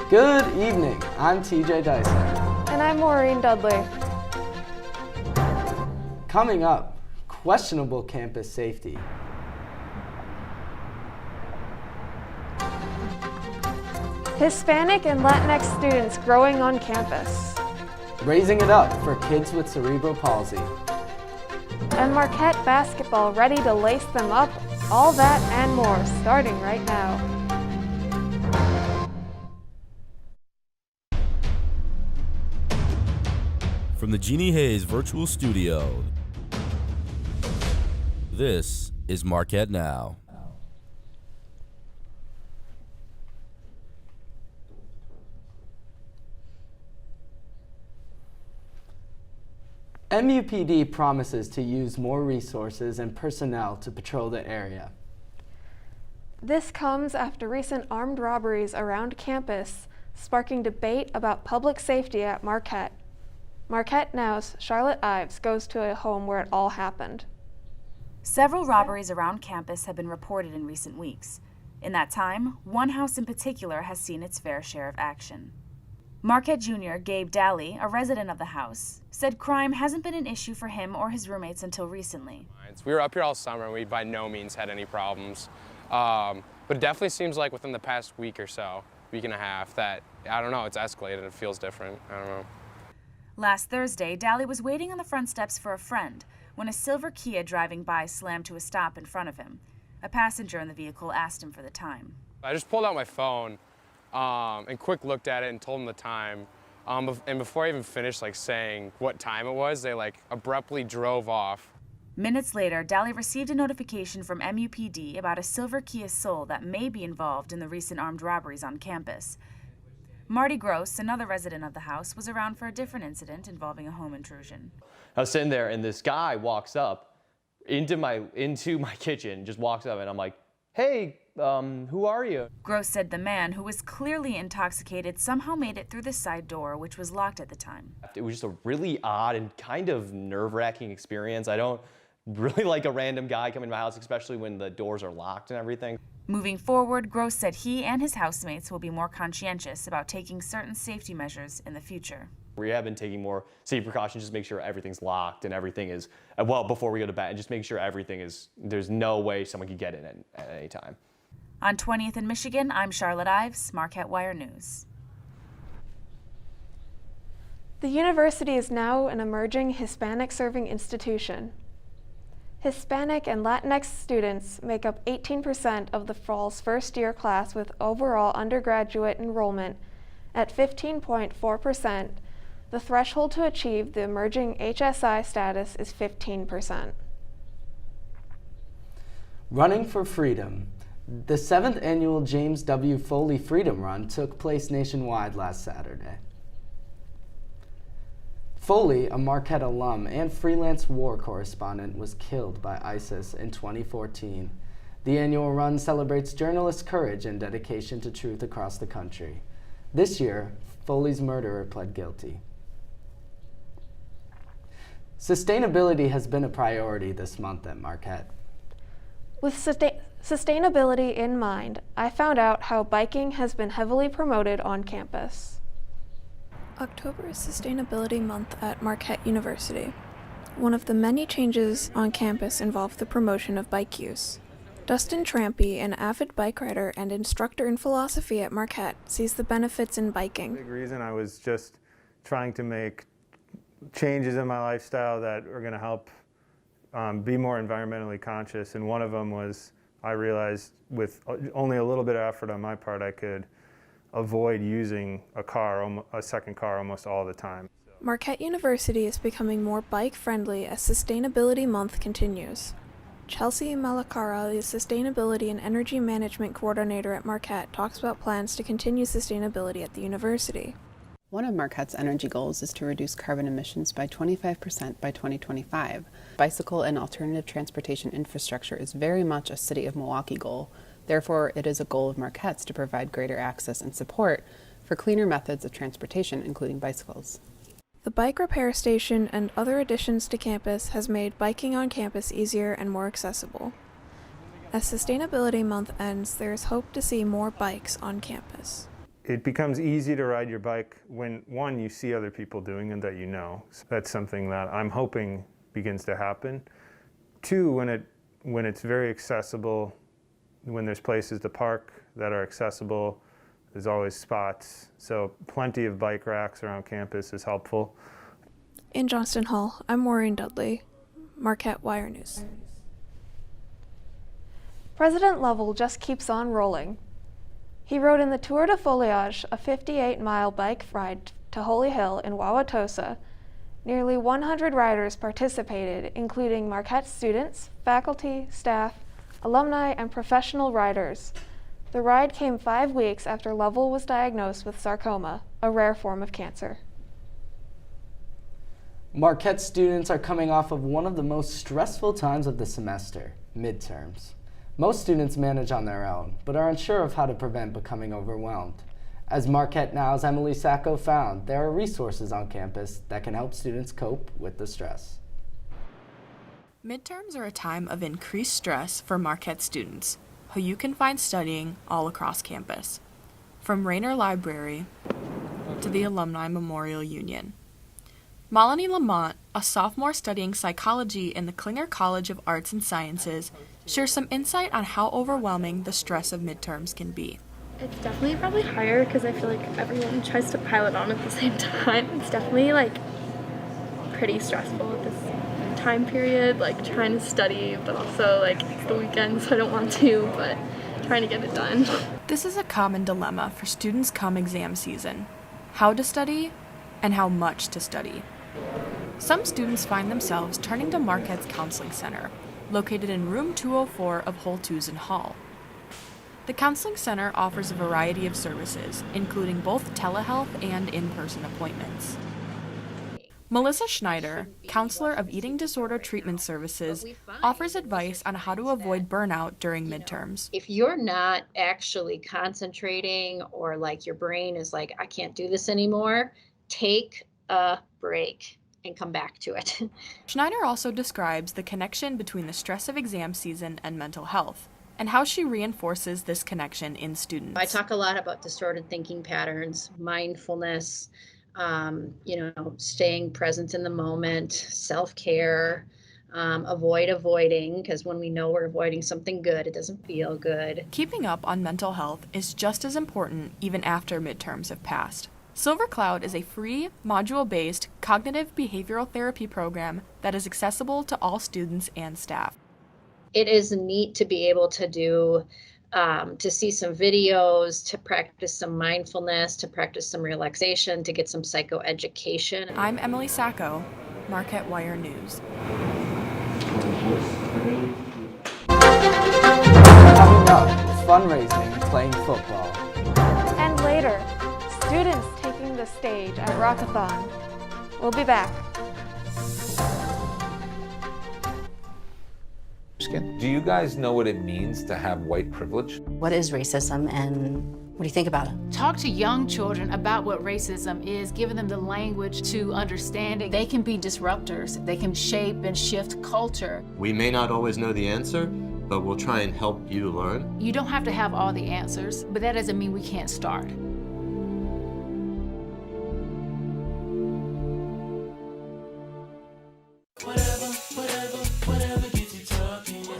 Good evening, I'm TJ Dyson. And I'm Maureen Dudley. Coming up, questionable campus safety. Hispanic and Latinx students growing on campus. Raising it up for kids with cerebral palsy. And Marquette basketball ready to lace them up. All that and more starting right now. From the Jeannie Hayes Virtual Studio, this is Marquette Now. MUPD promises to use more resources and personnel to patrol the area. This comes after recent armed robberies around campus, sparking debate about public safety at Marquette. Marquette Now's Charlotte Ives goes to a home where it all happened. Several robberies around campus have been reported in recent weeks. In that time, one house in particular has seen its fair share of action. Marquette Jr. Gabe Daly, a resident of the house, said crime hasn't been an issue for him or his roommates until recently. We were up here all summer and we by no means had any problems. But it definitely seems like within the past week or so, week and a half, that, I don't know, it's escalated. It feels different. I don't know. Last Thursday, Daly was waiting on the front steps for a friend when a silver Kia driving by slammed to a stop in front of him. A passenger in the vehicle asked him for the time. I just pulled out my phone and quick looked at it and told him the time. And before I even finished saying what time it was, they abruptly drove off. Minutes later, Daly received a notification from MUPD about a silver Kia Soul that may be involved in the recent armed robberies on campus. Marty Gross, another resident of the house, was around for a different incident involving a home intrusion. I was sitting there and this guy walks up into my kitchen, just walks up and I'm like, hey, who are you? Gross said the man, who was clearly intoxicated, somehow made it through the side door, which was locked at the time. It was just a really odd and kind of nerve-wracking experience. I don't really like a random guy coming to my house, especially when the doors are locked and everything. Moving forward, Gross said he and his housemates will be more conscientious about taking certain safety measures in the future. We have been taking more safety precautions, just make sure everything's locked and everything is, well, before we go to bed, and just make sure everything is, there's no way someone could get in at any time. On 20th in Michigan, I'm Charlotte Ives, Marquette Wire News. The university is now an emerging Hispanic-serving institution. Hispanic and Latinx students make up 18% of the fall's first-year class, with overall undergraduate enrollment at 15.4%. The threshold to achieve the emerging HSI status is 15%. Running for Freedom. The 7th annual James W. Foley Freedom Run took place nationwide last Saturday. Foley, a Marquette alum and freelance war correspondent, was killed by ISIS in 2014. The annual run celebrates journalists' courage and dedication to truth across the country. This year, Foley's murderer pled guilty. Sustainability has been a priority this month at Marquette. With sustainability in mind, I found out how biking has been heavily promoted on campus. October is Sustainability Month at Marquette University. One of the many changes on campus involved the promotion of bike use. Dustin Trampy, an avid bike rider and instructor in philosophy at Marquette, sees the benefits in biking. The big reason I was just trying to make changes in my lifestyle that are going to help be more environmentally conscious, and one of them was I realized with only a little bit of effort on my part I could avoid using a second car almost all the time. Marquette University is becoming more bike-friendly as Sustainability Month continues. Chelsea Malacara, the Sustainability and Energy Management Coordinator at Marquette, talks about plans to continue sustainability at the university. One of Marquette's energy goals is to reduce carbon emissions by 25% by 2025. Bicycle and alternative transportation infrastructure is very much a City of Milwaukee goal. Therefore, it is a goal of Marquette's to provide greater access and support for cleaner methods of transportation, including bicycles. The bike repair station and other additions to campus has made biking on campus easier and more accessible. As Sustainability Month ends, there is hope to see more bikes on campus. it becomes easy to ride your bike when, one, you see other people doing it that you know. So that's something that I'm hoping begins to happen. Two, when it's very accessible, when there's places to park that are accessible, there's always spots. So plenty of bike racks around campus is helpful. In Johnston Hall, I'm Maureen Dudley, Marquette Wire News. President Lovell just keeps on rolling. He rode in the Tour de Foliage, a 58-mile bike ride to Holy Hill in Wauwatosa. Nearly 100 riders participated, including Marquette students, faculty, staff, alumni, and professional riders. The ride came 5 weeks after Lovell was diagnosed with sarcoma, a rare form of cancer. Marquette students are coming off of one of the most stressful times of the semester, midterms. Most students manage on their own, but are unsure of how to prevent becoming overwhelmed. As Marquette Now's Emily Sacco found, there are resources on campus that can help students cope with the stress. Midterms are a time of increased stress for Marquette students, who you can find studying all across campus, from Rayner Library to the Alumni Memorial Union. Melanie Lamont, a sophomore studying psychology in the Klinger College of Arts and Sciences, shares some insight on how overwhelming the stress of midterms can be. It's definitely probably higher because I feel like everyone tries to pile it on at the same time. It's definitely pretty stressful at this time period, trying to study, but also it's the weekend, so I don't want to, but trying to get it done. This is a common dilemma for students come exam season: how to study and how much to study. Some students find themselves turning to Marquette's Counseling Center, located in room 204 of Holthusen Hall. The Counseling Center offers a variety of services, including both telehealth and in-person appointments. Melissa Schneider, counselor of Eating Disorder Treatment Services, offers advice on how to avoid burnout during midterms. If you're not actually concentrating, or your brain is I can't do this anymore, take a break and come back to it. Schneider also describes the connection between the stress of exam season and mental health, and how she reinforces this connection in students. I talk a lot about distorted thinking patterns, mindfulness, staying present in the moment, self-care, avoiding, because when we know we're avoiding something good, it doesn't feel good. Keeping up on mental health is just as important even after midterms have passed. Silver Cloud is a free, module-based cognitive behavioral therapy program that is accessible to all students and staff. It is neat to be able to do, to see some videos, to practice some mindfulness, to practice some relaxation, to get some psychoeducation. I'm Emily Sacco, Marquette Wire News. Coming up, fundraising, playing football. And later, students taking the stage at Rockathon. We'll be back. Do you guys know what it means to have white privilege? What is racism and what do you think about it? Talk to young children about what racism is, giving them the language to understand it. They can be disruptors. They can shape and shift culture. We may not always know the answer, but we'll try and help you learn. You don't have to have all the answers, but that doesn't mean we can't start.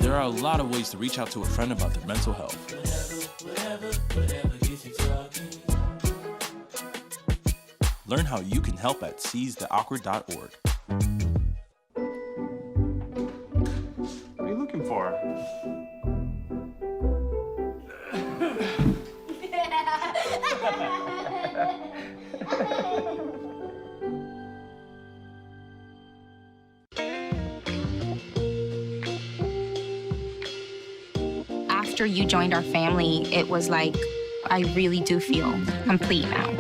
There are a lot of ways to reach out to a friend about their mental health. Learn how you can help at seizetheawkward.org. What are you looking for? After you joined our family, it was I really do feel complete now.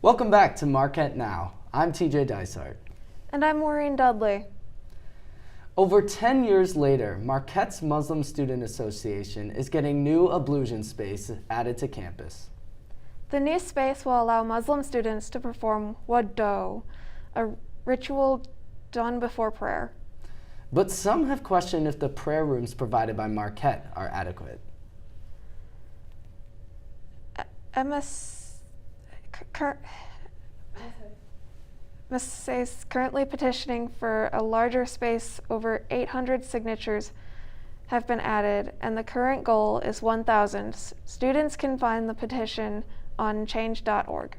Welcome back to Marquette Now. I'm TJ Dysart. And I'm Maureen Dudley. Over 10 years later, Marquette's Muslim Student Association is getting new ablution space added to campus. The new space will allow Muslim students to perform wudu, a ritual done before prayer. But some have questioned if the prayer rooms provided by Marquette are adequate. MSA is currently petitioning for a larger space. Over 800 signatures have been added, and the current goal is 1,000. Students can find the petition on change.org.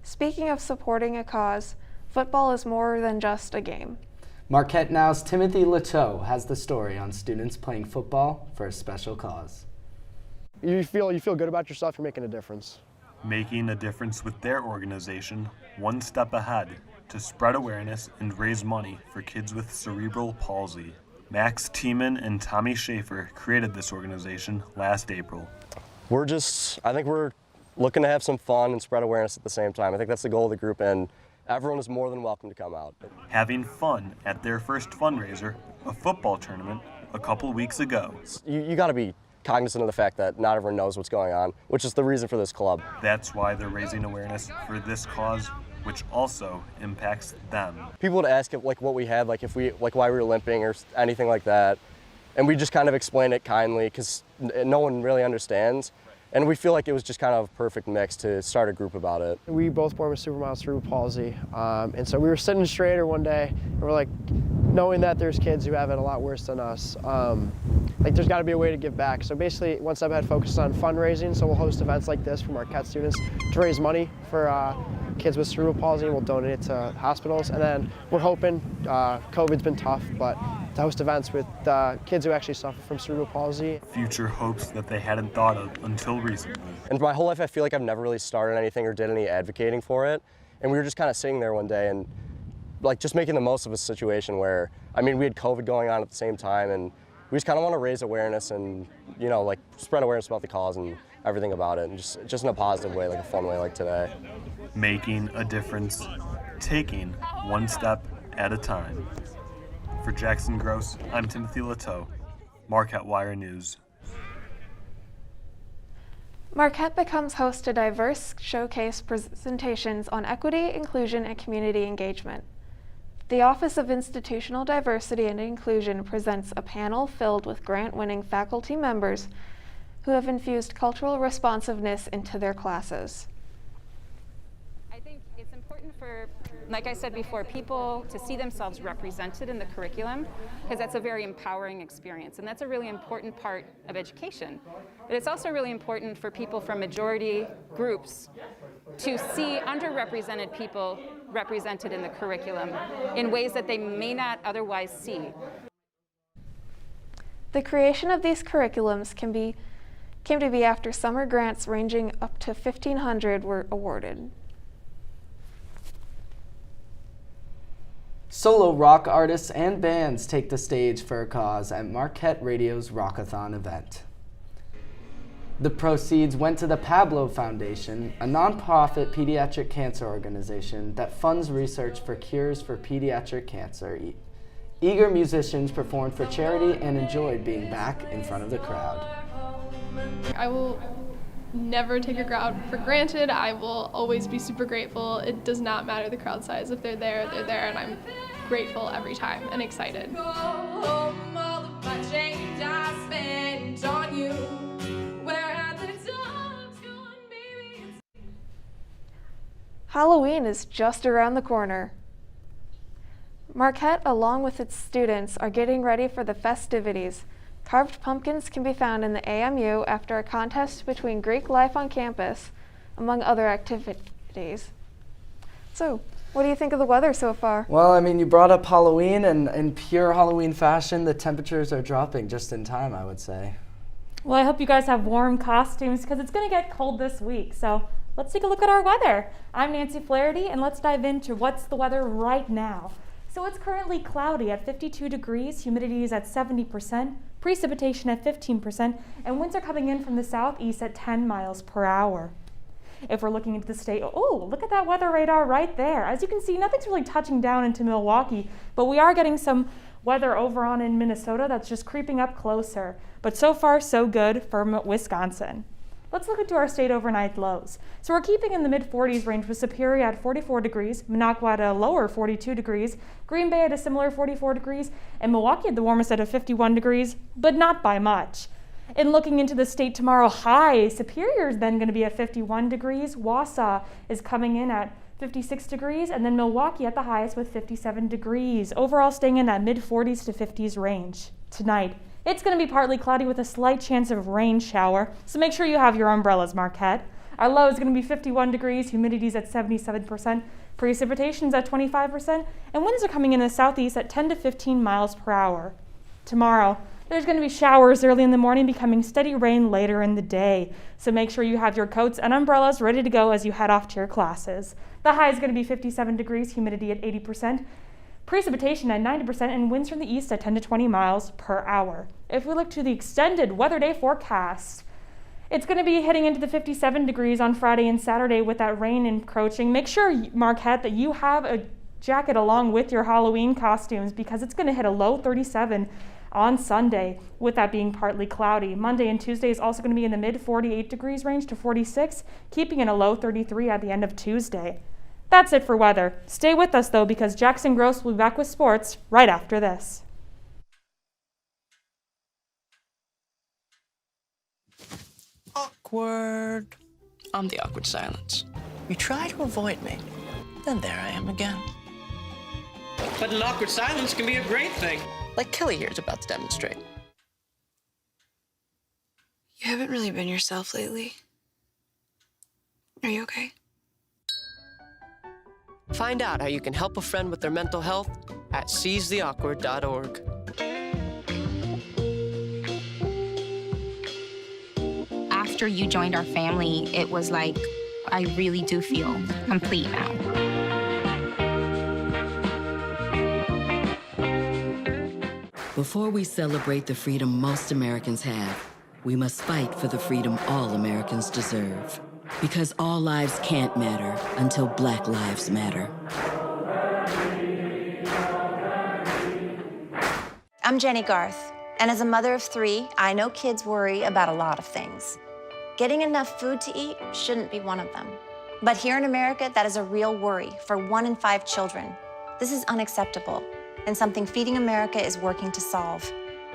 Speaking of supporting a cause, football is more than just a game. Marquette Now's Timothy Lateau has the story on students playing football for a special cause. You feel good about yourself, you're making a difference. Making a difference with their organization, One Step Ahead, to spread awareness and raise money for kids with cerebral palsy. Max Tiemann and Tommy Schaefer created this organization last April. I think we're looking to have some fun and spread awareness at the same time. I think that's the goal of the group, and everyone is more than welcome to come out. Having fun at their first fundraiser, a football tournament, a couple weeks ago. You got to be cognizant of the fact that not everyone knows what's going on, which is the reason for this club. That's why they're raising awareness for this cause, which also impacts them. People would ask if, what we had, why we were limping or anything like that, and we just kind of explain it kindly because no one really understands. And we feel like it was just kind of a perfect mix to start a group about it. We both born with supermild cerebral palsy, and so we were sitting in a straighter one day, and we're like, knowing that there's kids who have it a lot worse than us, there's got to be a way to give back. So basically, One Step Ahead focuses on fundraising, so we'll host events like this for Marquette students to raise money for kids with cerebral palsy, and we'll donate it to hospitals. And then we're hoping, COVID's been tough, but to host events with kids who actually suffer from cerebral palsy. Future hopes that they hadn't thought of until recently. And my whole life, I feel like I've never really started anything or did any advocating for it. And we were just kind of sitting there one day and just making the most of a situation where, we had COVID going on at the same time, and we just kind of want to raise awareness and, spread awareness about the cause and everything about it, and just in a positive way, a fun way like today. Making a difference, taking one step at a time. For Jackson Gross, I'm Timothy Lateau, Marquette Wire News. Marquette becomes host to diverse showcase presentations on equity, inclusion, and community engagement. The Office of Institutional Diversity and Inclusion presents a panel filled with grant-winning faculty members who have infused cultural responsiveness into their classes. I think it's important for, like I said before, people to see themselves represented in the curriculum, because that's a very empowering experience, and that's a really important part of education. But it's also really important for people from majority groups to see underrepresented people represented in the curriculum in ways that they may not otherwise see. The creation of these curriculums came to be after summer grants ranging up to $1,500 were awarded. Solo rock artists and bands take the stage for a cause at Marquette Radio's Rockathon event. The proceeds went to the Pablo Foundation, a nonprofit pediatric cancer organization that funds research for cures for pediatric cancer. Eager musicians performed for charity and enjoyed being back in front of the crowd. I will never take a crowd for granted. I will always be super grateful. It does not matter the crowd size. If they're there, and I'm grateful every time and excited. Halloween is just around the corner. Marquette, along with its students, are getting ready for the festivities. Carved pumpkins can be found in the AMU after a contest between Greek life on campus, among other activities. So, what do you think of the weather so far? Well, you brought up Halloween, and in pure Halloween fashion, the temperatures are dropping just in time, I would say. Well, I hope you guys have warm costumes because it's going to get cold this week. So let's take a look at our weather. I'm Nancy Flaherty, and let's dive into what's the weather right now. So it's currently cloudy at 52 degrees, humidity is at 70%, precipitation at 15%, and winds are coming in from the southeast at 10 miles per hour. if we're looking into the state. Oh, look at that weather radar right there. As you can see, nothing's really touching down into Milwaukee, but we are getting some weather over on in Minnesota that's just creeping up closer. But so far, so good for Wisconsin. Let's look into our state overnight lows. So we're keeping in the mid-40s range with Superior at 44 degrees, Minocqua at a lower 42 degrees, Green Bay at a similar 44 degrees, and Milwaukee at the warmest at a 51 degrees, but not by much. And looking into the state tomorrow, high, Superior is then going to be at 51 degrees, Wausau is coming in at 56 degrees, and then Milwaukee at the highest with 57 degrees. Overall staying in that mid-40s to 50s range. Tonight, it's going to be partly cloudy with a slight chance of rain shower, so make sure you have your umbrellas, Marquette. Our low is going to be 51 degrees, humidity's at 77%, precipitation's at 25%, and winds are coming in the southeast at 10 to 15 miles per hour. Tomorrow, there's going to be showers early in the morning, becoming steady rain later in the day, so make sure you have your coats and umbrellas ready to go as you head off to your classes. The high is going to be 57 degrees, humidity at 80%, precipitation at 90%, and winds from the east at 10 to 20 miles per hour. If we look to the extended weather day forecast, it's going to be hitting into the 57 degrees on Friday and Saturday with that rain encroaching. Make sure, Marquette, that you have a jacket along with your Halloween costumes because it's going to hit a low 37 on Sunday with that being partly cloudy. Monday and Tuesday is also going to be in the mid 48 degrees range to 46, keeping in a low 33 at the end of Tuesday. That's it for weather. Stay with us, though, because Jackson Gross will be back with sports right after this. Awkward. I'm the awkward silence. You try to avoid me, then there I am again. But an awkward silence can be a great thing, like Kelly here is about to demonstrate. You haven't really been yourself lately. Are you okay? Find out how you can help a friend with their mental health at seizetheawkward.org. After you joined our family, it was like, I really do feel complete now. Before we celebrate the freedom most Americans have, we must fight for the freedom all Americans deserve. Because all lives can't matter until Black lives matter. I'm Jenny Garth, and as a mother of 3, I know kids worry about a lot of things. Getting enough food to eat shouldn't be one of them. But here in America, that is a real worry for 1 in 5 children. This is unacceptable, and something Feeding America is working to solve.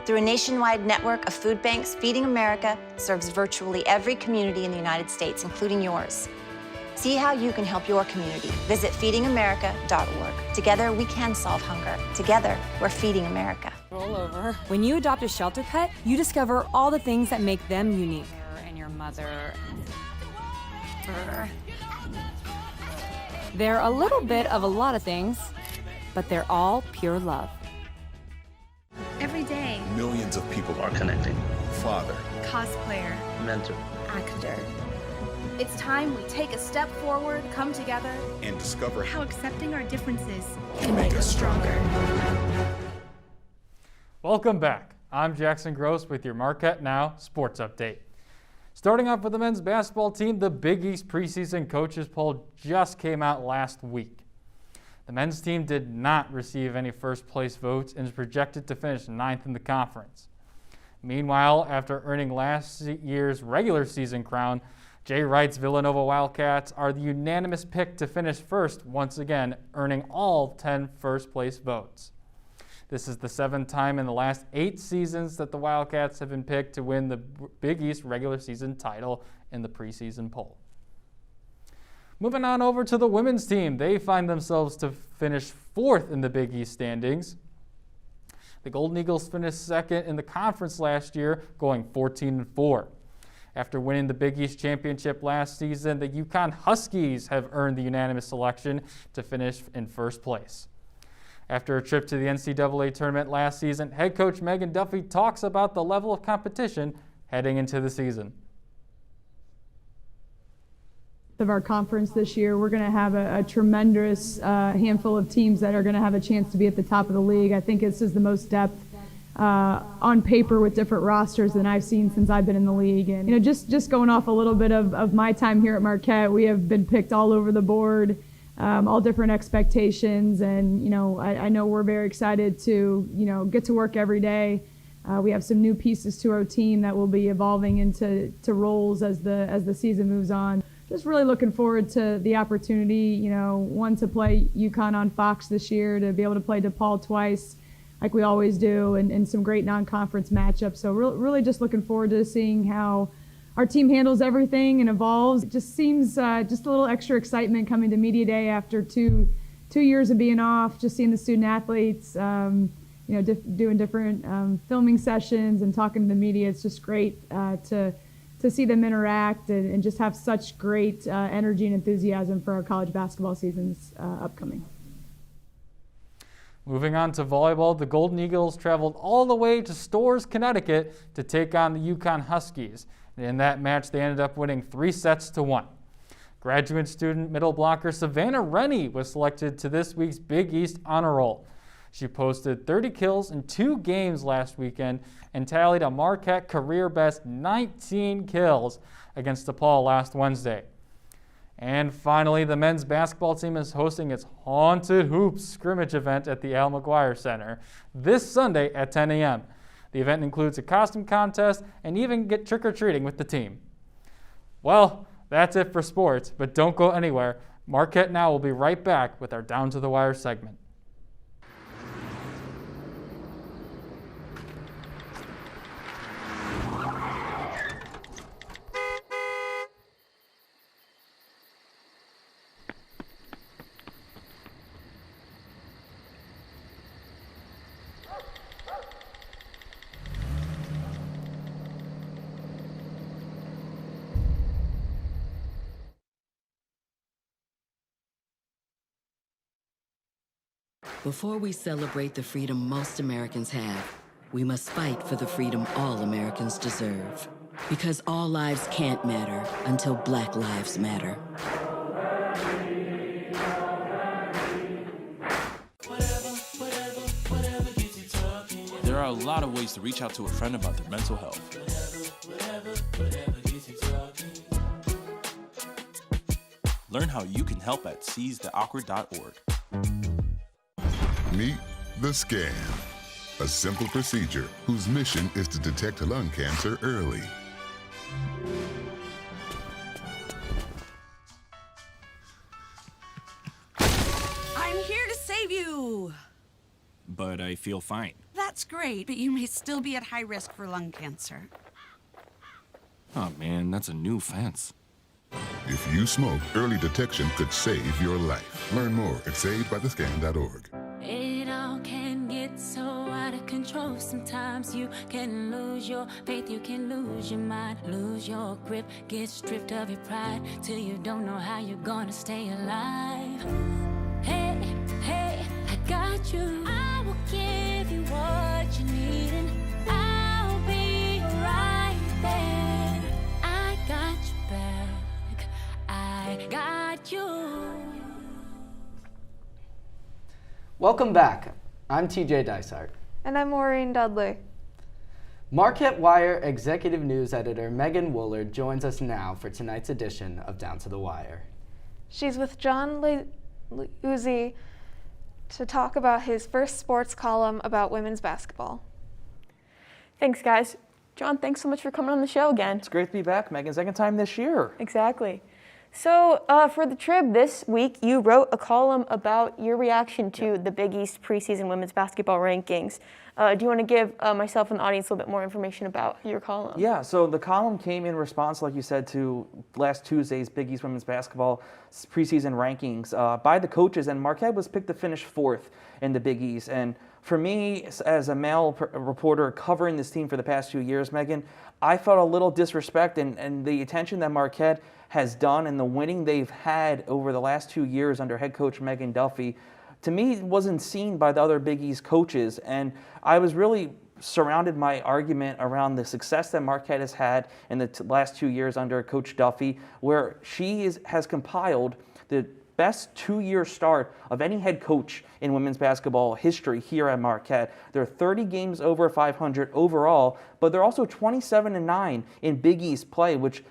Through a nationwide network of food banks, Feeding America serves virtually every community in the United States, including yours. See how you can help your community. Visit feedingamerica.org. Together, we can solve hunger. Together, we're Feeding America. Roll over. When you adopt a shelter pet, you discover all the things that make them unique. And your mother. They're a little bit of a lot of things, but they're all pure love. Every day, Millions of people are connecting. Father, cosplayer, mentor, actor. It's time we take a step forward, come together, and discover how accepting our differences can make us stronger. Welcome back. I'm Jackson Gross with your Marquette Now Sports Update. Starting off with the men's basketball team, the Big East preseason coaches poll just came out last week. The men's team did not receive any first-place votes and is projected to finish 9th in the conference. Meanwhile, after earning last year's regular season crown, Jay Wright's Villanova Wildcats are the unanimous pick to finish first once again, earning all 10 first-place votes. This is the 7th time in the last 8 seasons that the Wildcats have been picked to win the Big East regular season title in the preseason poll. Moving on over to the women's team, they find themselves to finish 4th in the Big East standings. The Golden Eagles finished 2nd in the conference last year, going 14-4. After winning the Big East championship last season, the UConn Huskies have earned the unanimous selection to finish in first place. After a trip to the NCAA tournament last season, head coach Megan Duffy talks about the level of competition heading into the season. Of our conference this year, we're going to have a tremendous handful of teams that are going to have a chance to be at the top of the league. I think this is the most depth on paper with different rosters than I've seen since I've been in the league. And just going off a little bit of my time here at Marquette, we have been picked all over the board, all different expectations, and I know we're very excited to get to work every day. We have some new pieces to our team that will be evolving into roles as the season moves on. Just really looking forward to the opportunity, one, to play UConn on Fox this year, to be able to play DePaul twice, like we always do, and some great non-conference matchups. So really just looking forward to seeing how our team handles everything and evolves. It just seems just a little extra excitement coming to Media Day after two years of being off, just seeing the student athletes, doing different filming sessions and talking to the media. It's just great to see them interact and just have such great energy and enthusiasm for our college basketball seasons upcoming. Moving on to volleyball, the Golden Eagles traveled all the way to Storrs, Connecticut to take on the UConn Huskies. And in that match, they ended up winning 3-1. Graduate student middle blocker Savannah Rennie was selected to this week's Big East Honor Roll. She posted 30 kills in 2 games last weekend and tallied a Marquette career-best 19 kills against DePaul last Wednesday. And finally, the men's basketball team is hosting its Haunted Hoops scrimmage event at the Al McGuire Center this Sunday at 10 a.m. The event includes a costume contest and even get trick-or-treating with the team. Well, that's it for sports, but don't go anywhere. Marquette Now will be right back with our Down to the Wire segment. Before we celebrate the freedom most Americans have, we must fight for the freedom all Americans deserve. Because all lives can't matter until Black lives matter. There are a lot of ways to reach out to a friend about their mental health. Learn how you can help at seizetheawkward.org. Meet the Scan, a simple procedure whose mission is to detect lung cancer early. I'm here to save you! But I feel fine. That's great, but you may still be at high risk for lung cancer. Oh man, that's a new fence. If you smoke, early detection could save your life. Learn more at savedbythescan.org. It all can get so out of control. Sometimes you can lose your faith, you can lose your mind, lose your grip, get stripped of your pride till you don't know how you're gonna stay alive. Hey, hey, I got you. I will give you what you need and I'll be right there. I got your back. I got you. Welcome back. I'm TJ Dysart. And I'm Maureen Dudley. Marquette Wire Executive News Editor Megan Woolard joins us now for tonight's edition of Down to the Wire. She's with John Uzi to talk about his first sports column about women's basketball. Thanks, guys. John, thanks so much for coming on the show again. It's great to be back, Megan. Second time this year. Exactly. So for the Trib this week, you wrote a column about your reaction to the Big East preseason women's basketball rankings. Do you want to give myself and the audience a little bit more information about your column? Yeah, so the column came in response, like you said, to last Tuesday's Big East women's basketball preseason rankings by the coaches, and Marquette was picked to finish 4th in the Big East. And for me, as a male reporter covering this team for the past 2 years, Megan, I felt a little disrespect and the attention that Marquette has done and the winning they've had over the last 2 years under head coach Megan Duffy, to me, wasn't seen by the other Big East coaches. And I was really surrounded my argument around the success that Marquette has had in the last 2 years under Coach Duffy, where she has compiled the best 2-year start of any head coach in women's basketball history here at Marquette. They're 30 games over 500 overall, but they're also 27-9 in Big East play, which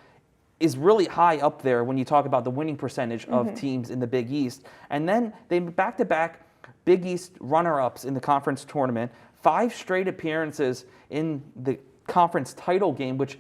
is really high up there when you talk about the winning percentage of teams in the Big East. And then they back-to-back Big East runner-ups in the conference tournament, 5 straight appearances in the conference title game, which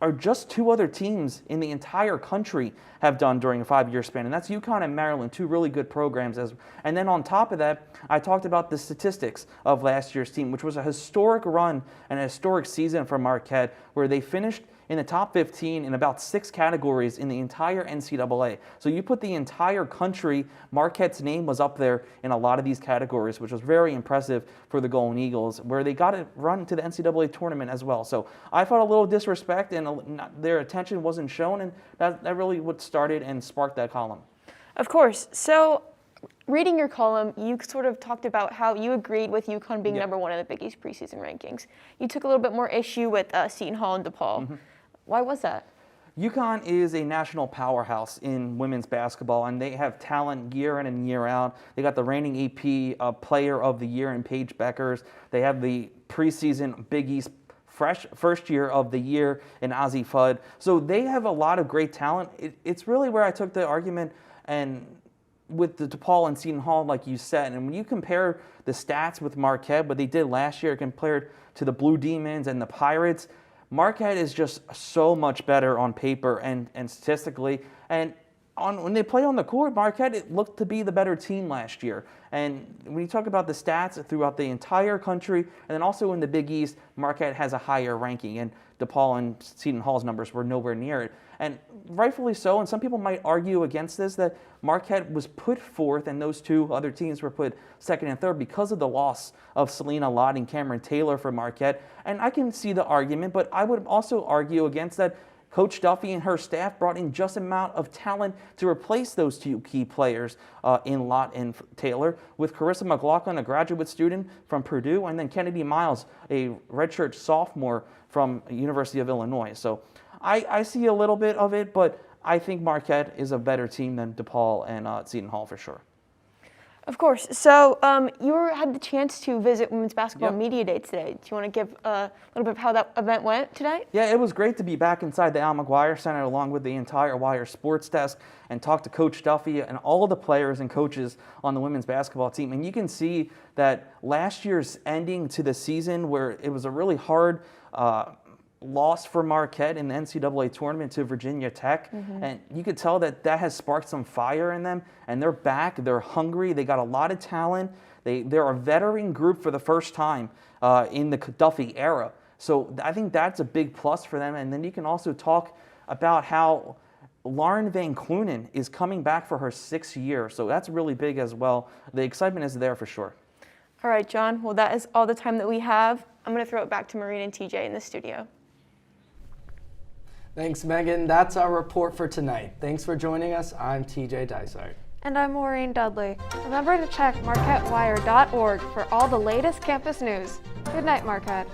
are just 2 other teams in the entire country have done during a 5-year span, and that's UConn and Maryland, 2 really good programs. And then on top of that, I talked about the statistics of last year's team, which was a historic run and a historic season for Marquette, where they finished in the top 15 in about 6 categories in the entire NCAA. So you put the entire country, Marquette's name was up there in a lot of these categories, which was very impressive for the Golden Eagles, where they got to run to the NCAA tournament as well. So I felt a little disrespect and their attention wasn't shown, and that really what started and sparked that column. Of course. So reading your column, you sort of talked about how you agreed with UConn being number 1 in the Big East preseason rankings. You took a little bit more issue with Seton Hall and DePaul. Why was that? UConn is a national powerhouse in women's basketball, and they have talent year in and year out. They got the reigning AP Player of the Year in Paige Beckers. They have the preseason Big East first year of the year in Ozzie Fudd. So they have a lot of great talent. It's really where I took the argument and with the DePaul and Seton Hall, like you said. And when you compare the stats with Marquette, what they did last year compared to the Blue Demons and the Pirates, Marquette is just so much better on paper and statistically. And when they play on the court, Marquette, it looked to be the better team last year. And when you talk about the stats throughout the entire country, and then also in the Big East, Marquette has a higher ranking. And DePaul and Seton Hall's numbers were nowhere near it. And rightfully so, and some people might argue against this, that Marquette was put 4th and those 2 other teams were put 2nd and 3rd because of the loss of Selena Lott and Cameron Taylor for Marquette. And I can see the argument, but I would also argue against that. Coach Duffy and her staff brought in just amount of talent to replace those 2 key players in Lott and Taylor, with Carissa McLaughlin, a graduate student from Purdue, and then Kennedy Miles, a redshirt sophomore from University of Illinois. So I see a little bit of it, but I think Marquette is a better team than DePaul and Seton Hall for sure. Of course. So you had the chance to visit Women's Basketball Media Day today. Do you want to give a little bit of how that event went today? Yeah, it was great to be back inside the Al McGuire Center along with the entire Wire Sports Desk and talk to Coach Duffy and all the players and coaches on the women's basketball team. And you can see that last year's ending to the season, where it was a really hard loss for Marquette in the NCAA tournament to Virginia Tech. And you could tell that has sparked some fire in them, and they're back, they're hungry, they got a lot of talent. They're a veteran group for the first time in the Duffy era. So I think that's a big plus for them. And then you can also talk about how Lauren Van Clunen is coming back for her 6th year. So that's really big as well. The excitement is there for sure. All right, John. Well, that is all the time that we have. I'm going to throw it back to Maureen and TJ in the studio. Thanks, Megan. That's our report for tonight. Thanks for joining us. I'm TJ Dysart. And I'm Maureen Dudley. Remember to check marquettewire.org for all the latest campus news. Good night, Marquette.